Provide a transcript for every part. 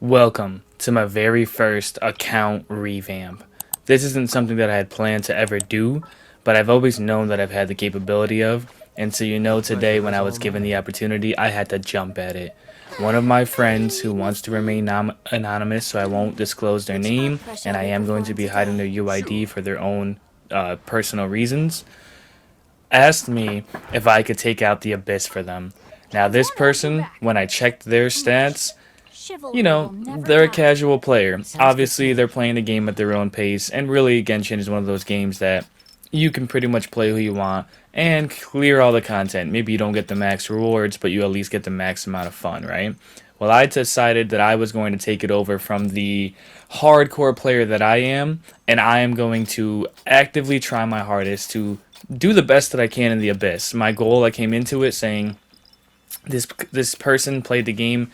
Welcome to my very first account revamp. This isn't something that I had planned to ever do, but I've always known that I've had the capability of, and so today when I was given the opportunity, I had to jump at it. One of my friends who wants to remain anonymous, so I won't disclose their name, and I am going to be hiding their UID for their own personal reasons, asked me if I could take out the Abyss for them. Now, this person, when I checked their stats, they're a casual player. Obviously, they're playing the game at their own pace, and really, Genshin is one of those games that you can pretty much play who you want and clear all the content. Maybe you don't get the max rewards, but you at least get the max amount of fun, right? Well, I decided that I was going to take it over from the hardcore player that I am, and I am going to actively try my hardest to do the best that I can in the Abyss. My goal, I came into it saying, this person played the game,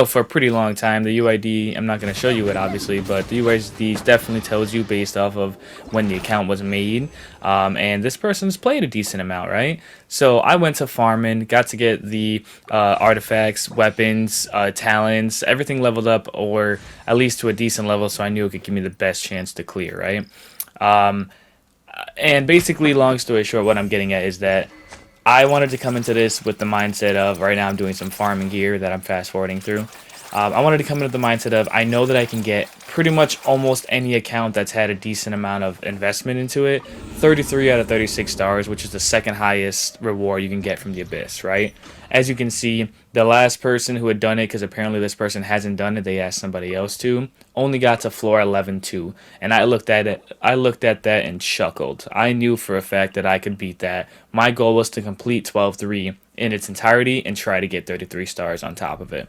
for a pretty long time. The UID, I'm not going to show you it obviously, but the UID definitely tells you based off of when the account was made. And this person's played a decent amount, right? So I went to farming, got to get the artifacts, weapons, talents, everything leveled up, or at least to a decent level, so I knew it could give me the best chance to clear, right? And basically, long story short, what I'm getting at is that I wanted to come into this with the mindset of, right now I'm doing some farming gear that I'm fast forwarding through. I wanted to come into the mindset of, I know that I can get pretty much almost any account that's had a decent amount of investment into it. 33 out of 36 stars, which is the second highest reward you can get from the Abyss, right? As you can see, the last person who had done it, because apparently this person hasn't done it, they asked somebody else to, only got to floor 11 too. And I looked at that and chuckled. I knew for a fact that I could beat that. My goal was to complete 12-3 in its entirety and try to get 33 stars on top of it.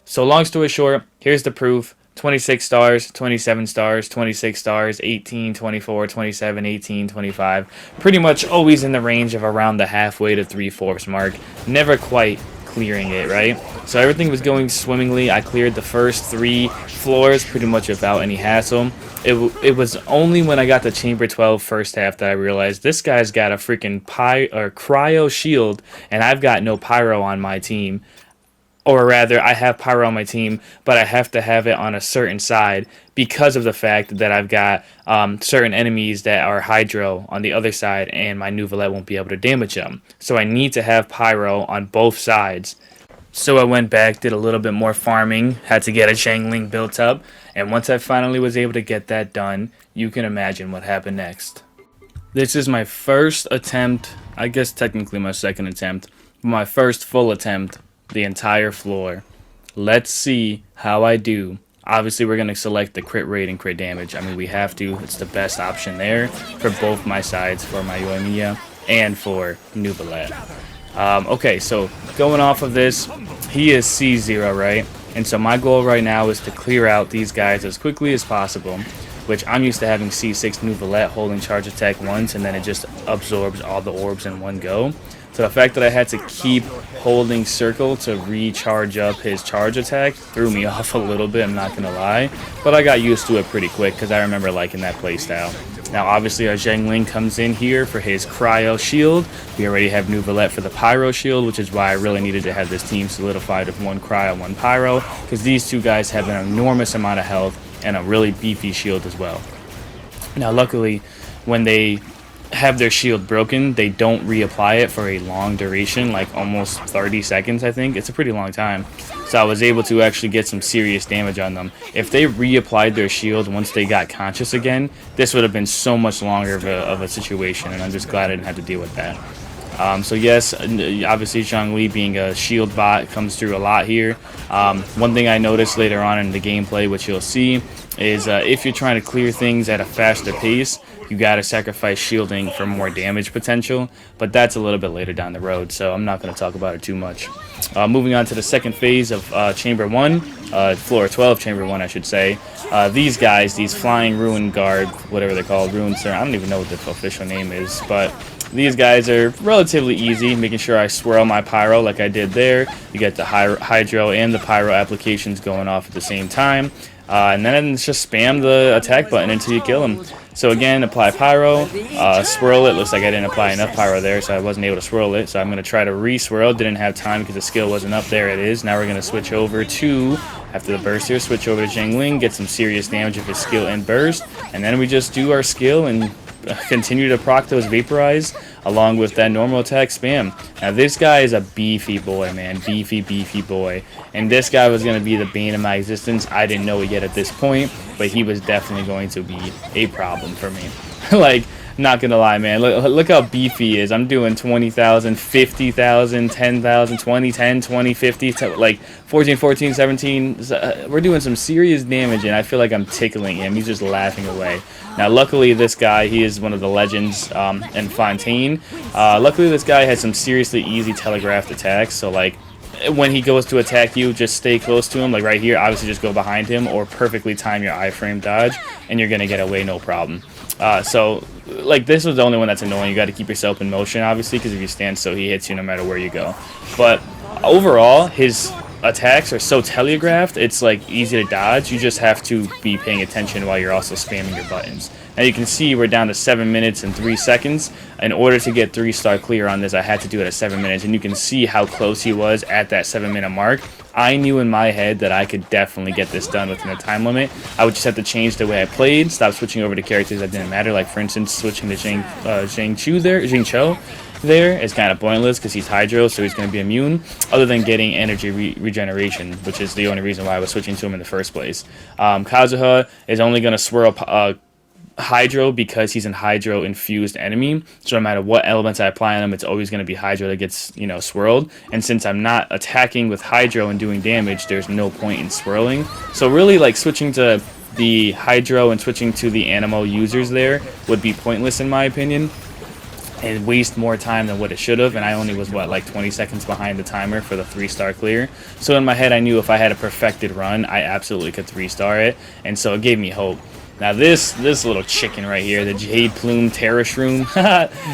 So long story short, here's the proof. 26 stars, 27 stars, 26 stars, 18, 24, 27, 18, 25. Pretty much always in the range of around the halfway to 3/4 mark. Never quite clearing it, right? So everything was going swimmingly. I cleared the first 3 floors pretty much without any hassle. It was only when I got to Chamber 12 first half that I realized this guy's got a freaking cryo shield, and I've got no pyro on my team. Or rather, I have pyro on my team, but I have to have it on a certain side because of the fact that I've got certain enemies that are hydro on the other side, and my Nuvolette won't be able to damage them. So I need to have pyro on both sides. So I went back, did a little bit more farming, had to get a Zhangling built up, and once I finally was able to get that done, you can imagine what happened next. This is my first attempt, I guess technically my second attempt, but my first full attempt. The entire floor. Let's see how I do. Obviously, we're going to select the crit rate and crit damage. I mean, we have to. It's the best option there for both my sides, for my Yoimiya and for Nuvolette. Okay, so going off of this, he is C0, right? And so my goal right now is to clear out these guys as quickly as possible, which I'm used to having C6 Nuvolette holding charge attack once, and then it just absorbs all the orbs in one go. So the fact that I had to keep holding circle to recharge up his charge attack threw me off a little bit, I'm not going to lie. But I got used to it pretty quick because I remember liking that playstyle. Now obviously our Zhangling comes in here for his cryo shield. We already have Nuvolette for the pyro shield, which is why I really needed to have this team solidified with 1 cryo, 1 pyro, because these two guys have an enormous amount of health and a really beefy shield as well. Now luckily, when they have their shield broken, they don't reapply it for a long duration, like almost 30 seconds, I think. It's a pretty long time. So I was able to actually get some serious damage on them. If they reapplied their shield once they got conscious again, this would have been so much longer of a situation, and I'm just glad I didn't have to deal with that. So yes, obviously Zhongli being a shield bot comes through a lot here. One thing I noticed later on in the gameplay, which you'll see, is if you're trying to clear things at a faster pace, you gotta sacrifice shielding for more damage potential, but that's a little bit later down the road, so I'm not going to talk about it too much. Moving on to the second phase of Chamber 1, Floor 12, Chamber 1 I should say. These guys, these flying ruin guard, whatever they're called, ruin sir, I don't even know what the official name is, but These guys are relatively easy, making sure I swirl my pyro like I did there. You get the hydro and the pyro applications going off at the same time. And then it's just spam the attack button until you kill him. So again, apply pyro, swirl it. Looks like I didn't apply enough pyro there, so I wasn't able to swirl it. So I'm going to try to re-swirl. Didn't have time because the skill wasn't up. There it is. Now we're going to switch over to, after the burst here, switch over to Jingling, get some serious damage of his skill and burst. And then we just do our skill and continue to proc those vaporize along with that normal attack spam. Now this guy is a beefy boy, man. Beefy boy. And this guy was going to be the bane of my existence. I didn't know it yet at this point, but he was definitely going to be a problem for me. Like, not gonna lie, man. Look how beefy he is. I'm doing 20,000, 50,000, 10,000, 20, 10, 20, 50, like 14, 14, 17. We're doing some serious damage, and I feel like I'm tickling him. He's just laughing away. Now, luckily, this guy, he is one of the legends in Fontaine. Luckily, this guy has some seriously easy telegraphed attacks, so like, when he goes to attack you, just stay close to him. Like right here, obviously just go behind him or perfectly time your iframe dodge, and you're gonna get away no problem. So, like, this was the only one that's annoying. You got to keep yourself in motion, obviously, because if you stand still, he hits you no matter where you go. But overall, his attacks are so telegraphed, it's like easy to dodge. You just have to be paying attention while you're also spamming your buttons. Now you can see we're down to 7 minutes and 3 seconds. In order to get 3-star clear on this, I had to do it at 7 minutes, and you can see how close he was at that 7-minute mark. I knew in my head that I could definitely get this done within the time limit. I would just have to change the way I played, stop switching over to characters that didn't matter. Like for instance, switching to Jing Cho there is kind of pointless because he's Hydro, so he's going to be immune, other than getting energy regeneration, which is the only reason why I was switching to him in the first place. Kazuha is only going to swirl Hydro because he's an Hydro infused enemy, so no matter what elements I apply on him, it's always going to be Hydro that gets, you know, swirled. And since I'm not attacking with Hydro and doing damage, there's no point in swirling. So really, like, switching to the Hydro and switching to the Animo users there would be pointless in my opinion, and waste more time than what it should have. And I only was, what, like 20 seconds behind the timer for the 3-star clear. So in my head, I knew if I had a perfected run, I absolutely could 3-star it, and so it gave me hope. Now this little chicken right here, the Jade Plume Terra Shroom,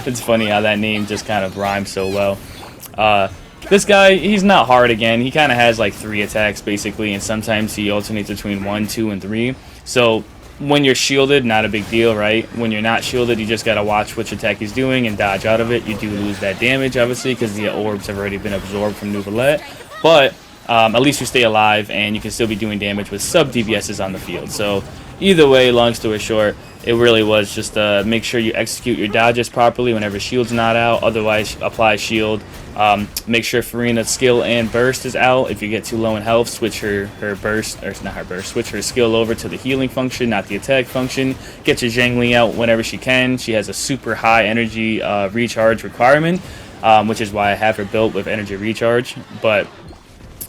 it's funny how that name just kind of rhymes so well. This guy, he's not hard again. He kind of has like 3 attacks basically, and sometimes he alternates between 1, 2, and 3. So when you're shielded, not a big deal, right? When you're not shielded, you just gotta watch which attack he's doing and dodge out of it. You do lose that damage, obviously, because the orbs have already been absorbed from Nouvellette, but at least you stay alive, and you can still be doing damage with sub-DPSs on the field. So either way, long story short, it really was just make sure you execute your dodges properly whenever shield's not out. Otherwise, apply shield. Make sure Farina's skill and burst is out. If you get too low in health, switch her burst, or not her burst, switch her skill over to the healing function, not the attack function. Get your Zhangli out whenever she can. She has a super high energy recharge requirement, which is why I have her built with energy recharge. But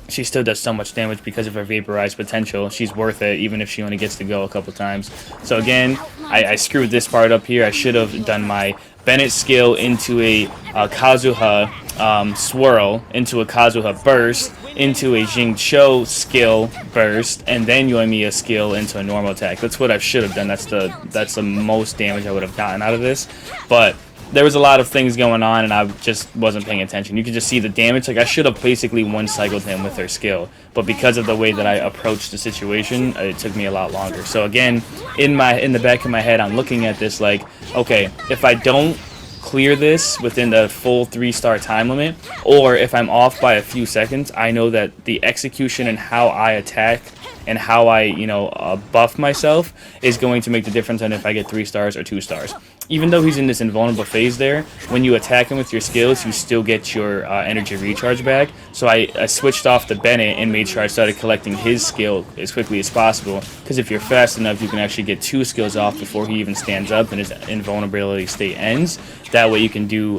she still does so much damage because of her vaporized potential. She's worth it, even if she only gets to go a couple times. So again, I screwed this part up here. I should have done my Bennett skill into a Kazuha swirl, into a Kazuha burst, into a Jingcho skill burst, and then Yoimiya skill into a normal attack. That's what I should have done. That's the most damage I would have gotten out of this. But there was a lot of things going on, and I just wasn't paying attention. You can just see the damage. Like, I should have basically one-cycled him with her skill, but because of the way that I approached the situation, it took me a lot longer. So again, in the back of my head, I'm looking at this like, okay, if I don't clear this within the full 3-star time limit, or if I'm off by a few seconds, I know that the execution and how I attack and how I, buff myself is going to make the difference on if I get 3 stars or 2 stars. Even though he's in this invulnerable phase there, when you attack him with your skills, you still get your energy recharge back. So I switched off the Bennett and made sure I started collecting his skill as quickly as possible, because if you're fast enough, you can actually get 2 skills off before he even stands up and his invulnerability state ends. That way you can do,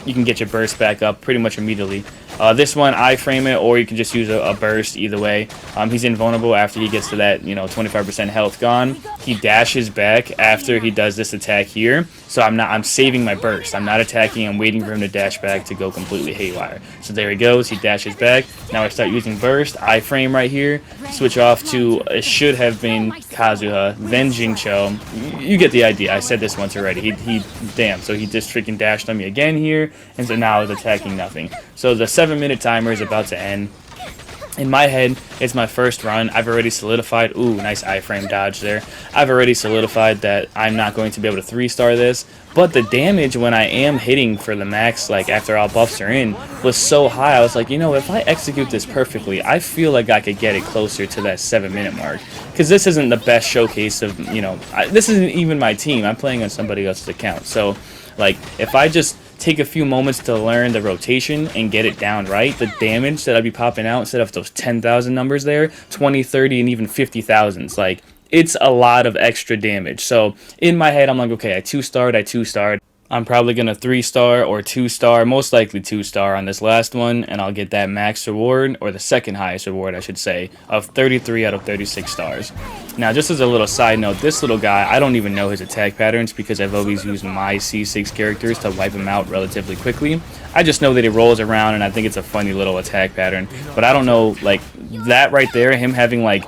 you can get your burst back up pretty much immediately. This one, I frame it, or you can just use a burst. Either way, he's invulnerable after he gets to that 25% health gone. He dashes back after he does this attack here. So I'm saving my burst. I'm not attacking. I'm waiting for him to dash back to go completely haywire. So there he goes. He dashes back. Now I start using burst. I frame right here. Switch off to, it should have been Kazuha, then Jincho. You get the idea. I said this once already. Damn. So he just freaking dashed on me again here. And so now he's attacking nothing. So the 7-minute timer is about to end. In my head, it's my first run. I've already solidified. Ooh, nice iframe dodge there. I've already solidified that I'm not going to be able to 3-star this. But the damage when I am hitting for the max, like after all buffs are in, was so high. I was like, if I execute this perfectly, I feel like I could get it closer to that 7-minute mark. Because this isn't the best showcase of, this isn't even my team. I'm playing on somebody else's account. So, like, if I just take a few moments to learn the rotation and get it down right, the damage that I'd be popping out instead of those 10,000 numbers there, 20, 30, and even 50,000s, like, it's a lot of extra damage. So in my head, I'm like, okay, I 2-starred. I'm probably going to 3-star or 2-star, most likely 2-star on this last one, and I'll get that max reward, or the second highest reward, I should say, of 33 out of 36 stars. Now, just as a little side note, this little guy, I don't even know his attack patterns because I've always used my C6 characters to wipe him out relatively quickly. I just know that he rolls around, and I think it's a funny little attack pattern. But I don't know, like, that right there, him having, like,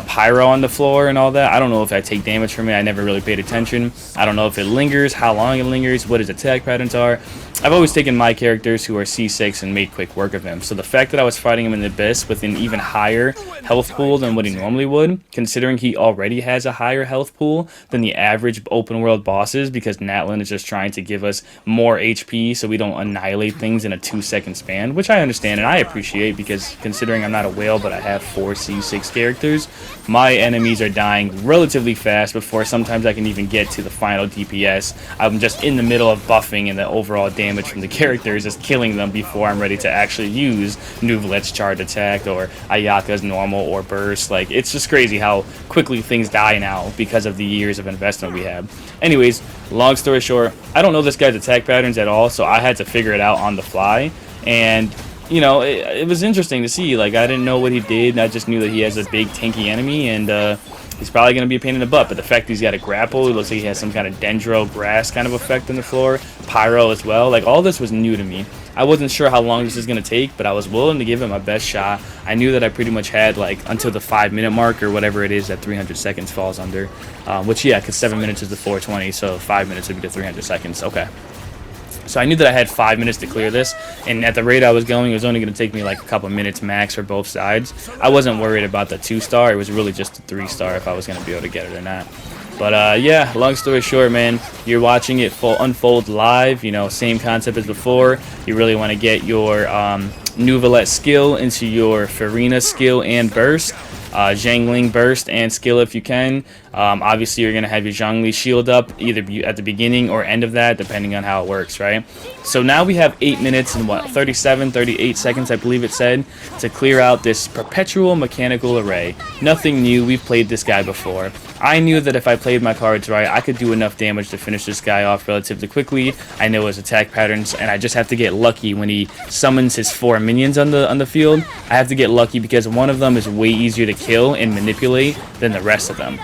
pyro on the floor and all that. I don't know if I take damage from it. I never really paid attention. I don't know if it lingers, how long it lingers, what his attack patterns are. I've always taken my characters who are C6 and made quick work of him. So the fact that I was fighting him in the Abyss with an even higher health pool than what he normally would, considering he already has a higher health pool than the average open world bosses, because Natlin is just trying to give us more HP so we don't annihilate things in a 2-second span, which I understand and I appreciate, because considering I'm not a whale but I have 4 C6 characters, my enemies are dying relatively fast before sometimes I can even get to the final DPS. I'm just in the middle of buffing, and the overall damage from the characters is killing them before I'm ready to actually use Nuvalet's charge attack or Ayaka's normal or burst. Like, it's just crazy how quickly things die now because of the years of investment we have. Anyways, long story short, I don't know this guy's attack patterns at all, so I had to figure it out on the fly. And it was interesting to see. Like, I didn't know what he did. I just knew that he has a big tanky enemy, and he's probably going to be a pain in the butt. But the fact that he's got a grapple, it looks like he has some kind of dendro grass kind of effect on the floor, pyro as well. Like, all this was new to me. I wasn't sure how long this was going to take, but I was willing to give it my best shot. I knew that I pretty much had, like, until the 5-minute mark or whatever it is that 300 seconds falls under. Which, yeah, because 7 minutes is the 420, so 5 minutes would be the 300 seconds. Okay. So I knew that I had 5 minutes to clear this, and at the rate I was going, it was only going to take me like a couple minutes max for both sides. I wasn't worried about the 2-star. It was really just a 3-star if I was going to be able to get it or not. But yeah, long story short, man, you're watching it unfold live. Same concept as before. You really want to get your Nuvalet skill into your Farina skill and burst. Zhangling burst and skill if you can. Obviously, you're going to have your Zhongli shield up either at the beginning or end of that, depending on how it works, right? So now we have 8 minutes and 38 seconds, I believe it said, to clear out this perpetual mechanical array. Nothing new. We've played this guy before. I knew that if I played my cards right, I could do enough damage to finish this guy off relatively quickly. I know his attack patterns, and I just have to get lucky when he summons his 4 minions on the field. I have to get lucky because one of them is way easier to kill and manipulate than the rest of them.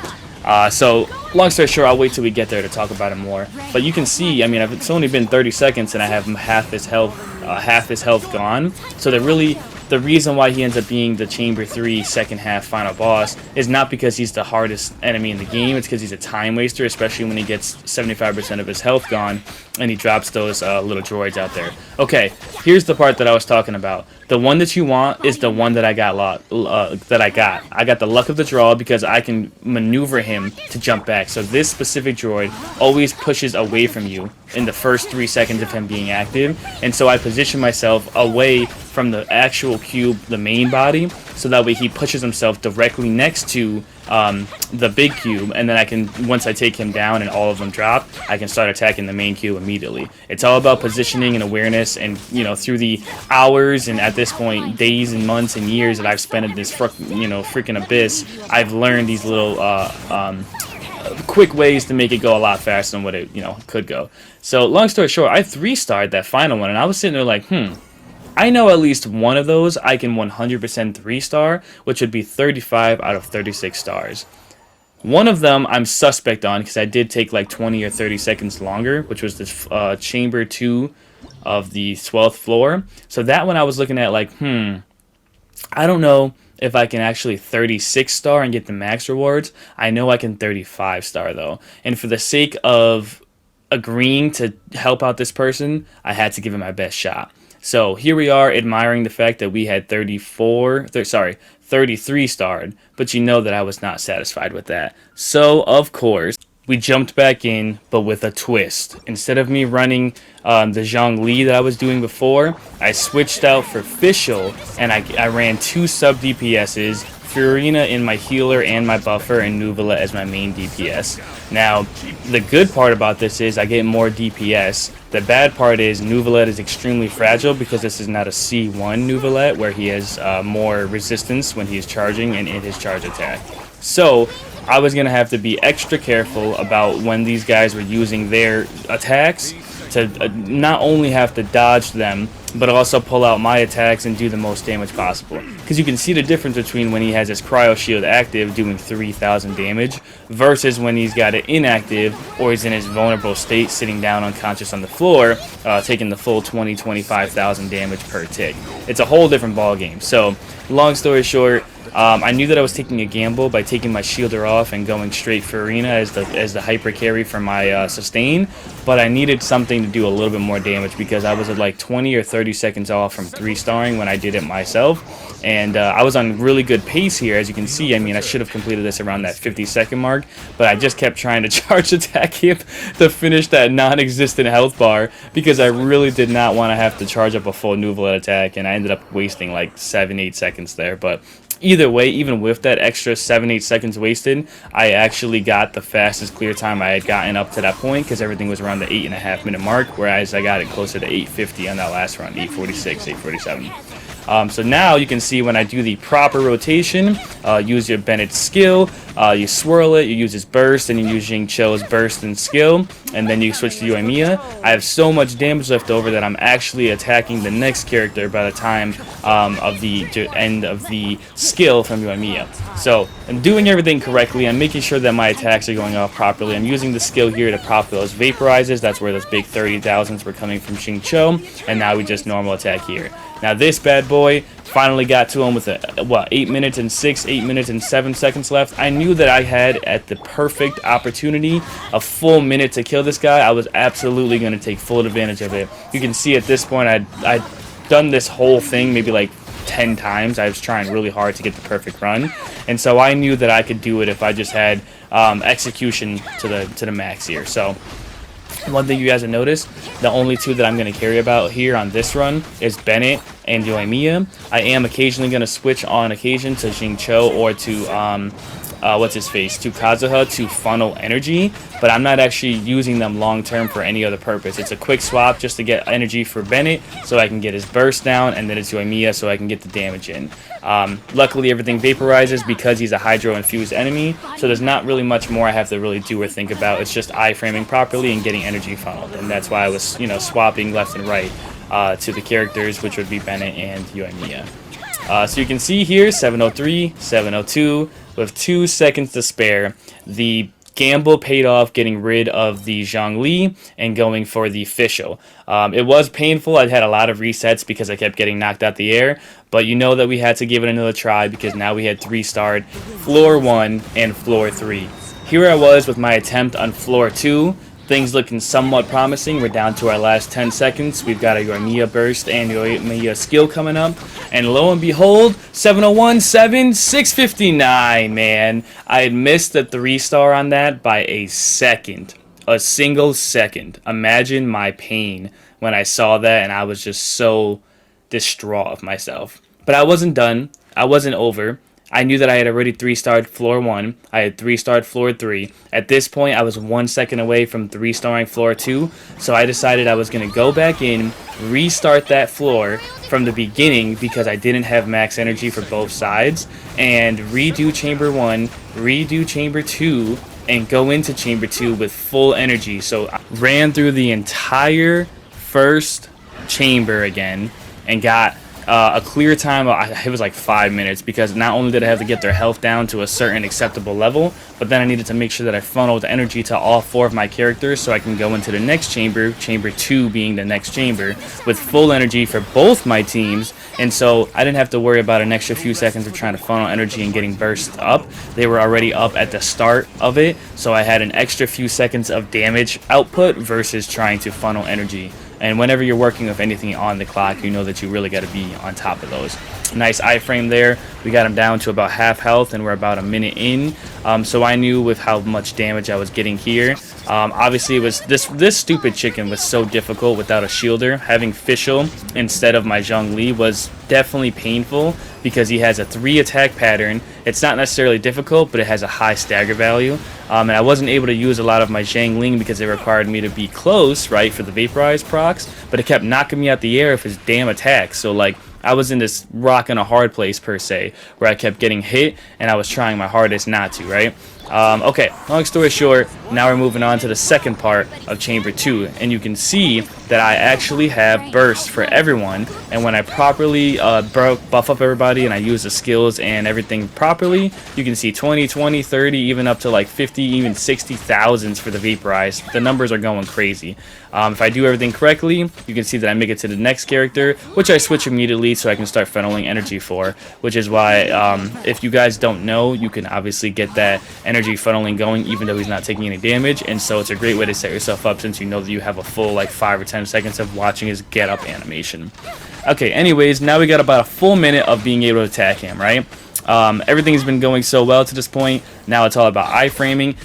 So, long story short, I'll wait till we get there to talk about it more. But you can see, I mean, it's only been 30 seconds and I have half his health gone. So the reason why he ends up being the Chamber 3 second half final boss is not because he's the hardest enemy in the game. It's because he's a time waster, especially when he gets 75% of his health gone and he drops those little droids out there. Okay, here's the part that I was talking about. The one that you want is the one that I got. I got the luck of the draw because I can maneuver him to jump back. So this specific droid always pushes away from you in the first 3 seconds of him being active. And so I position myself away from the actual cube, the main body, so that way he pushes himself directly next to the big cube, and then I can, once I take him down and all of them drop, I can start attacking the main cube immediately. It's all about positioning and awareness, and through the hours and at this point days and months and years that I've spent in this freaking abyss, I've learned these little quick ways to make it go a lot faster than what it could go. So long story short, I 3-starred that final one, and I was sitting there like, I know at least one of those I can 100% 3-star, which would be 35 out of 36 stars. One of them I'm suspect on because I did take like 20 or 30 seconds longer, which was this chamber 2 of the 12th floor. So that one I was looking at like, I don't know if I can actually 36 star and get the max rewards. I know I can 35 star though. And for the sake of agreeing to help out this person, I had to give it my best shot. So here we are admiring the fact that we had 33 starred, but you know that I was not satisfied with that. So, of course, we jumped back in, but with a twist. Instead of me running the Zhongli that I was doing before, I switched out for Fischl, and I ran 2 sub DPSs, Furina in my healer and my buffer, and Nuvola as my main DPS. Now, the good part about this is I get more DPS. The bad part is Nuvola is extremely fragile because this is not a C1 Nuvola where he has more resistance when he is charging and in his charge attack. So, I was going to have to be extra careful about when these guys were using their attacks to not only have to dodge them, but also pull out my attacks and do the most damage possible. Because you can see the difference between when he has his cryo shield active doing 3,000 damage versus when he's got it inactive or he's in his vulnerable state sitting down unconscious on the floor taking the full 25,000 damage per tick. It's a whole different ball game. So long story short, I knew that I was taking a gamble by taking my shielder off and going straight for Arena as the hyper carry for my sustain, but I needed something to do a little bit more damage because I was at like 20 or 30 seconds off from 3-starring when I did it myself, and I was on really good pace here. As you can see, I mean, I should have completed this around that 50-second mark, but I just kept trying to charge attack him to finish that non-existent health bar because I really did not want to have to charge up a full Nuvola attack, and I ended up wasting like 7-8 seconds there, but either way, even with that extra 7-8 seconds wasted, I actually got the fastest clear time I had gotten up to that point because everything was around the 8.5 minute mark, whereas I got it closer to 8:50 on that last run, 8:46, 8:47. So now you can see when I do the proper rotation, use your Bennett's skill, you swirl it, you use his burst, and you use Xingqiu's burst and skill, and then you switch to Yoimiya. I have so much damage left over that I'm actually attacking the next character by the time of the end of the skill from Yoimiya. So I'm doing everything correctly. I'm making sure that my attacks are going off properly. I'm using the skill here to pop those vaporizers. That's where those big 30,000s were coming from Xingqiu, and now we just normal attack here. Now this bad boy finally got to him with 8 minutes and 6, 8 minutes and 7 seconds left. I knew that I had at the perfect opportunity a full minute to kill this guy. I was absolutely going to take full advantage of it. You can see at this point I'd done this whole thing maybe like 10 times. I was trying really hard to get the perfect run, and so I knew that I could do it if I just had execution to the max here. So one thing you guys have noticed, the only 2 that I'm going to carry about here on this run is Bennett and Yoimiya. I am occasionally going to switch on occasion to Xingqiu or to to Kazuha to funnel energy, but I'm not actually using them long term for any other purpose. It's a quick swap just to get energy for Bennett so I can get his burst down, and then it's Yoimiya so I can get the damage in. Luckily everything vaporizes because he's a hydro infused enemy, so there's not really much more I have to really do or think about. It's just iframing properly and getting energy funneled, and that's why I was swapping left and right to the characters, which would be Bennett and Yoimiya. So you can see here 703, 702 with 2 seconds to spare. The gamble paid off getting rid of the Zhongli and going for the Fischl. It was painful. I had a lot of resets because I kept getting knocked out the air, but you know that we had to give it another try because now we had 3-starred floor 1 and floor 3. Here I was with my attempt on floor 2. Things looking somewhat promising. We're down to our last 10 seconds. We've got a Yoimiya burst and Yoimiya skill coming up. And lo and behold, 701, 659, man. I had missed the 3-star on that by a second. A single second. Imagine my pain when I saw that, and I was just so distraught of myself. But I wasn't done. I wasn't over. I knew that I had already 3-starred floor 1. I had 3-starred floor 3. At this point, I was 1 second away from 3-starring floor 2. So I decided I was going to go back in, restart that floor from the beginning because I didn't have max energy for both sides, and redo chamber 1, redo chamber 2, and go into chamber 2 with full energy. So I ran through the entire first chamber again, and got a clear time of, it was like 5 minutes, because not only did I have to get their health down to a certain acceptable level, but then I needed to make sure that I funneled energy to all 4 of my characters so I can go into the next chamber, chamber 2 being the next chamber, with full energy for both my teams. And so I didn't have to worry about an extra few seconds of trying to funnel energy and getting burst up. They were already up at the start of it, so I had an extra few seconds of damage output versus trying to funnel energy. And whenever you're working with anything on the clock, you know that you really got to be on top of those. Nice iframe there. We got him down to about half health, and we're about a minute in. So I knew with how much damage I was getting here. Obviously, it was this stupid chicken was so difficult without a shielder. Having Fischl instead of my Zhongli was definitely painful, because he has a 3 attack pattern. It's not necessarily difficult, but it has a high stagger value. And I wasn't able to use a lot of my Zhang Ling because it required me to be close, right, for the Vaporize procs, but it kept knocking me out the air with his damn attacks. So, like, I was in this rock and a hard place, per se, where I kept getting hit, and I was trying my hardest not to, right? Okay, long story short, now we're moving on to the second part of Chamber 2, and you can see that I actually have bursts for everyone, and when I properly buff up everybody and I use the skills and everything properly, you can see 20, 20, 30, even up to like 50, even 60,000s for the Vaporize. The numbers are going crazy. If I do everything correctly, you can see that I make it to the next character, which I switch immediately so I can start funneling energy for, which is why, if you guys don't know, you can obviously get that energy funneling going even though he's not taking any damage, and so it's a great way to set yourself up since you know that you have a full like 5 or 10 seconds of watching his get up animation. Okay, anyways, now we got about a full minute of being able to attack him, right? Everything's been going so well to this point. Now it's all about iframing,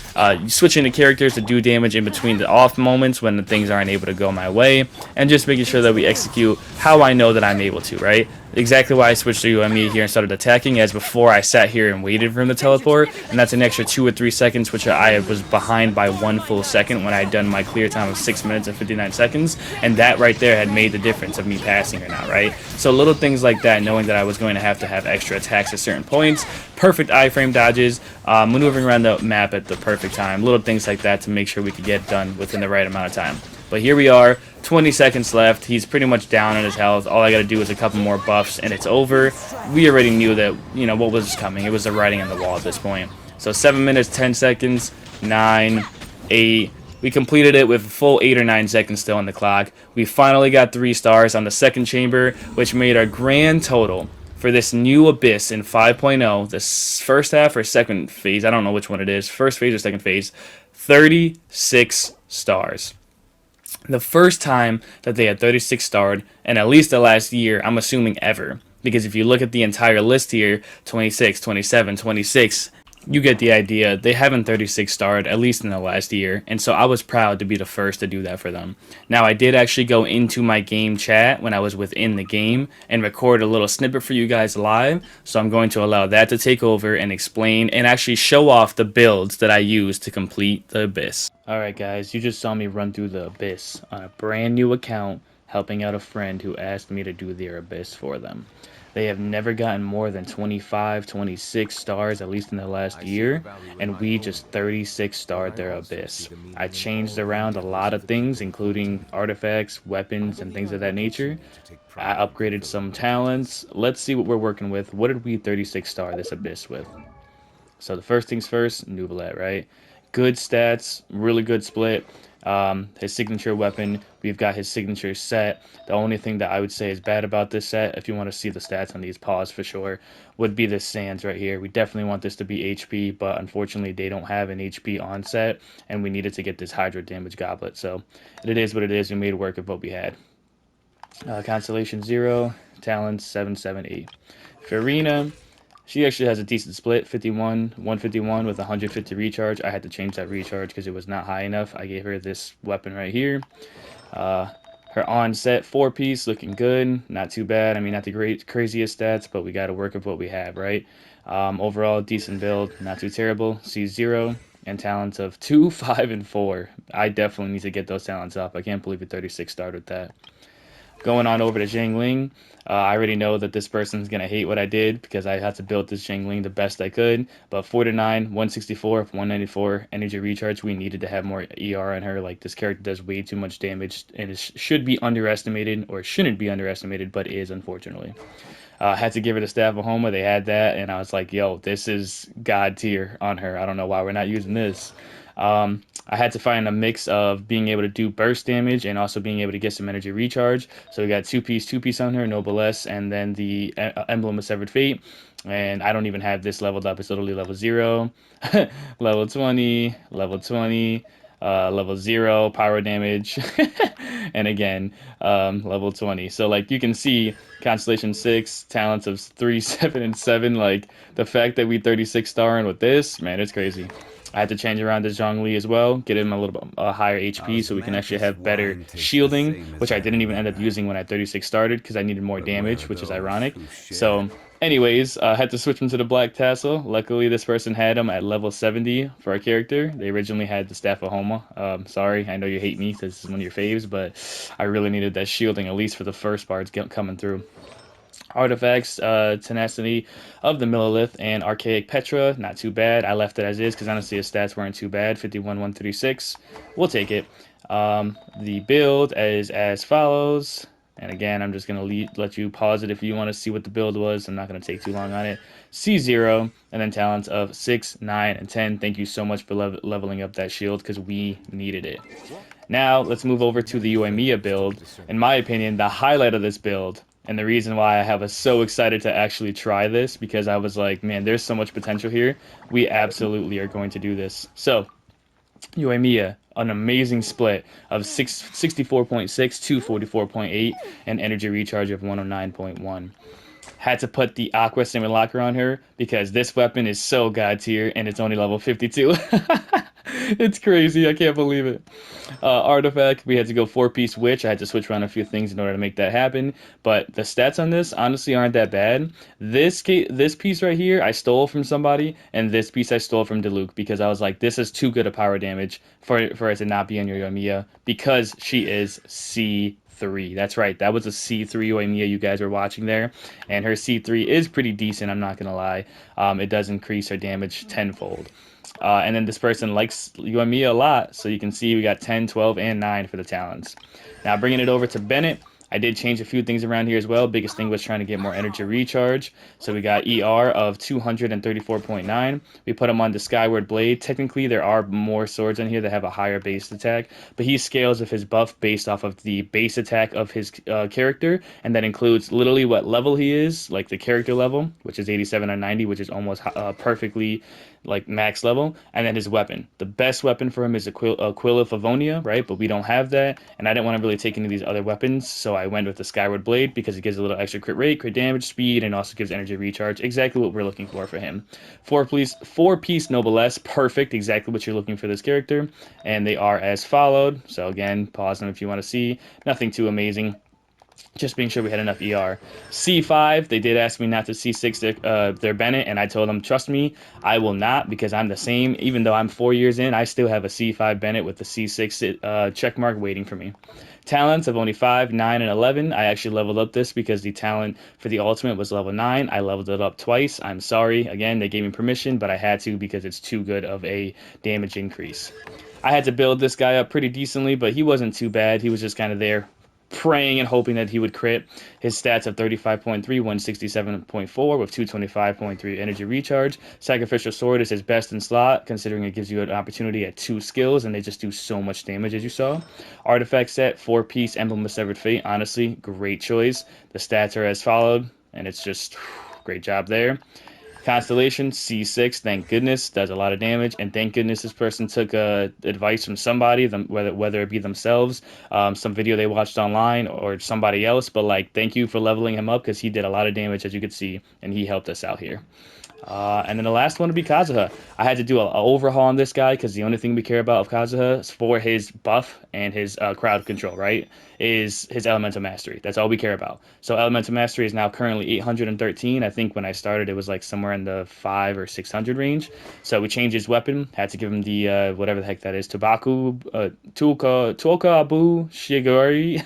switching the characters to do damage in between the off moments when the things aren't able to go my way, and just making sure that we execute how I know that I'm able to, right? Exactly why I switched to UME here and started attacking, as before I sat here and waited for him to teleport, and that's an extra 2 or 3 seconds, which I was behind by 1 full second when I had done my clear time of 6 minutes and 59 seconds, and that right there had made the difference of me passing or not, right? So little things like that, knowing that I was going to have extra attacks at certain points, perfect iframe dodges, maneuvering around the map at the perfect time, little things like that to make sure we could get done within the right amount of time. But here we are, 20 seconds left. He's pretty much down on his health. All I got to do is a couple more buffs, and it's over. We already knew that, you know, what was coming. It was the writing on the wall at this point. So 7 minutes, 10 seconds, 9, 8. We completed it with a full 8 or 9 seconds still on the clock. We finally got 3 stars on the second chamber, which made our grand total for this new Abyss in 5.0, this first half or second phase, I don't know which one it is, first phase or second phase, 36 stars. The first time that they had 36 starred, and at least the last year, I'm assuming ever. Because if you look at the entire list here, 26, 27, 26, you get the idea. They haven't 36 starred, at least in the last year, and so I was proud to be the first to do that for them. Now, I did actually go into my game chat when I was within the game and record a little snippet for you guys live, so I'm going to allow that to take over and explain and actually show off the builds that I used to complete the Abyss. Alright guys, you just saw me run through the Abyss on a brand new account, helping out a friend who asked me to do their Abyss for them. They have never gotten more than 25, 26 stars, at least in the last year, and we just 36 starred their Abyss. I changed around a lot of things, including artifacts, weapons, and things of that nature. I upgraded some talents. Let's see what we're working with. What did we 36 star this Abyss with? So the first things first, Nubilet, right? Good stats, really good split. His signature weapon, we've got his signature set. The only thing that I would say is bad about this set, if you want to see the stats on these, pause for sure, would be this Sands right here. We definitely want this to be HP, but unfortunately they don't have an HP on set, and we needed to get this Hydro Damage Goblet. So it is what it is. We made work of what we had. Constellation 0, Talents 778. Farina, she actually has a decent split, 151 with 150 recharge. I had to change that recharge because it was not high enough. I gave her this weapon right here. Her on-set 4-piece, looking good. Not too bad. I mean, not the craziest stats, but we got to work with what we have, right? Overall, decent build, not too terrible. C0 and talents of 2, 5, and 4. I definitely need to get those talents up. I can't believe it 36 started with that. Going on over to Jingling, I already know that this person's gonna hate what I did because I had to build this Jingling the best I could. But 49, 164, 194 energy recharge. We needed to have more ER on her. Like this character does way too much damage and it should be underestimated or shouldn't be underestimated, but is unfortunately. Had to give her the Staff of Homa. They had that, and I was like, "Yo, this is god tier on her. I don't know why we're not using this." I had to find a mix of being able to do burst damage and also being able to get some energy recharge. So we got two piece on her, Noblesse, and then the Emblem of Severed Fate. And I don't even have this leveled up. It's literally level 0, level 20, level 20, level 0, power damage, and again, level 20. So, like, you can see Constellation 6, talents of 3, 7, and 7. Like, the fact that we 36 starring with this, man, it's crazy. I had to change around the Zhongli as well, get him a little bit higher HP so we can actually Osmanthus have better wine tastes the shielding, same as which I that didn't even end up revamp. using when I 36 started because I needed more But where damage, are which is those ironic. who share? So, anyways, I had to switch him to the Black Tassel. Luckily, this person had him at level 70 for our character. They originally had the Staff of Homa. Sorry, I know you hate me because this is one of your faves, but I really needed that shielding, at least for the first parts coming through. Artifacts, Tenacity of the Millilith, and Archaic Petra. Not too bad. I left it as is because honestly his stats weren't too bad. 51, 136. We'll take it. The build is as follows. And again, I'm just going to let you pause it if you want to see what the build was. I'm not going to take too long on it. C0, and then talents of 6, 9, and 10. Thank you so much for leveling up that shield because we needed it. Now, let's move over to the Uemiya build. In my opinion, the highlight of this build, and the reason why I was so excited to actually try this, because I was like, man, there's so much potential here. We absolutely are going to do this. So, Uemiya, an amazing split of 64.6 to 44.8, and energy recharge of 109.1. Had to put the Aqua Simulacra on her because this weapon is so god tier and it's only level 52. It's crazy. I can't believe it. Artifact, we had to go 4-piece Witch. I had to switch around a few things in order to make that happen. But the stats on this honestly aren't that bad. This piece right here, I stole from somebody, and this piece I stole from Diluc because I was like, this is too good a power damage for it to not be on your Yoimiya because she is C3. That's right. That was a C3 Yoimiya you guys were watching there. And her C3 is pretty decent, I'm not going to lie. It does increase her damage tenfold. And then this person likes you and me a lot, so you can see we got 10, 12, and 9 for the talents. Now bringing it over to Bennett, I did change a few things around here as well. Biggest thing was trying to get more energy recharge. So we got ER of 234.9. We put him on the Skyward Blade. Technically, there are more swords in here that have a higher base attack, but he scales of his buff based off of the base attack of his character, and that includes literally what level he is, like the character level, which is 87 or 90, which is almost perfectly like max level, and then his weapon. The best weapon for him is a Quill of Favonia, right? But we don't have that, and I didn't want to really take any of these other weapons, so I went with the Skyward Blade because it gives a little extra crit rate, crit damage, speed, and also gives energy recharge. Exactly what we're looking for him. Four-piece Noblesse, perfect, exactly what you're looking for this character, and they are as followed. So again, pause them if you want to see. Nothing too amazing, just being sure we had enough ER. C5, they did ask me not to C6 their Bennett, and I told them, trust me, I will not, because I'm the same. Even though I'm 4 years in, I still have a C5 Bennett with the C6 check mark waiting for me. Talents of only 5, 9, and 11. I actually leveled up this because the talent for the ultimate was level 9. I leveled it up twice. I'm sorry. Again, they gave me permission, but I had to because it's too good of a damage increase. I had to build this guy up pretty decently, but he wasn't too bad. He was just kind of there praying and hoping that he would crit. His stats of 35.3, 167.4 with 225.3 energy recharge. Sacrificial Sword is his best in slot, considering it gives you an opportunity at 2 skills, and they just do so much damage, as you saw. Artifact set, 4-piece Emblem of Severed Fate. Honestly, great choice. The stats are as followed, and it's just great job there. Constellation C6, thank goodness, does a lot of damage, and thank goodness this person took advice from somebody, whether it be themselves, some video they watched online, or somebody else. But like, thank you for leveling him up because he did a lot of damage, as you could see, and he helped us out here. And then the last one would be Kazuha. I had to do a overhaul on this guy because the only thing we care about of Kazuha is for his buff and his crowd control, right? Is his elemental mastery. That's all we care about. So elemental mastery is now currently 813. I think when I started it was like somewhere in the 5 or 600 range. So we changed his weapon. Had to give him the whatever the heck that is, Tobaku, Tuoka Abu Shigori,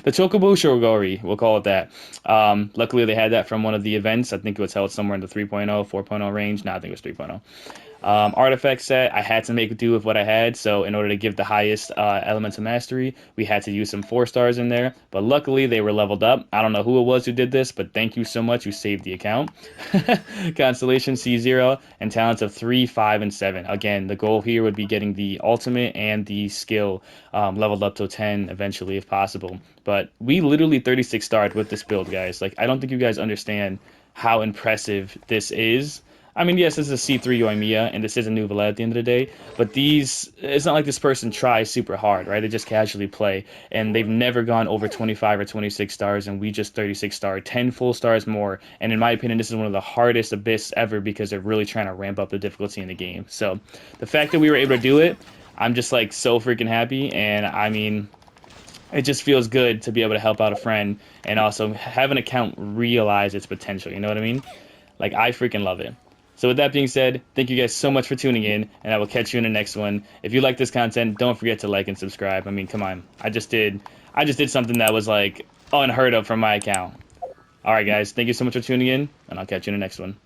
the Chocobo Shigori. We'll call it that. Luckily, they had that from one of the events. I think it was held somewhere in the 3.0, 4.0 range. No, I think it was 3.0. Artifact set, I had to make do with what I had. So in order to give the highest elements of mastery, we had to use some 4 stars in there. But luckily, they were leveled up. I don't know who it was who did this, but thank you so much. You saved the account. Constellation C0 and talents of 3, 5, and 7. Again, the goal here would be getting the ultimate and the skill leveled up to 10 eventually if possible. But we literally 36 starred with this build, guys. Like, I don't think you guys understand how impressive this is. I mean, yes, this is a C3 Yoimiya, and this is a Nouvelle at the end of the day, but it's not like this person tries super hard, right? They just casually play, and they've never gone over 25 or 26 stars, and we just 36 star, 10 full stars more, and in my opinion, this is one of the hardest Abyss ever because they're really trying to ramp up the difficulty in the game. So, the fact that we were able to do it, I'm just, like, so freaking happy, and I mean, it just feels good to be able to help out a friend and also have an account realize its potential, you know what I mean? Like, I freaking love it. So with that being said, thank you guys so much for tuning in, and I will catch you in the next one. If you like this content, don't forget to like and subscribe. I mean, come on. I just did something that was like unheard of from my account. All right, guys, thank you so much for tuning in, and I'll catch you in the next one.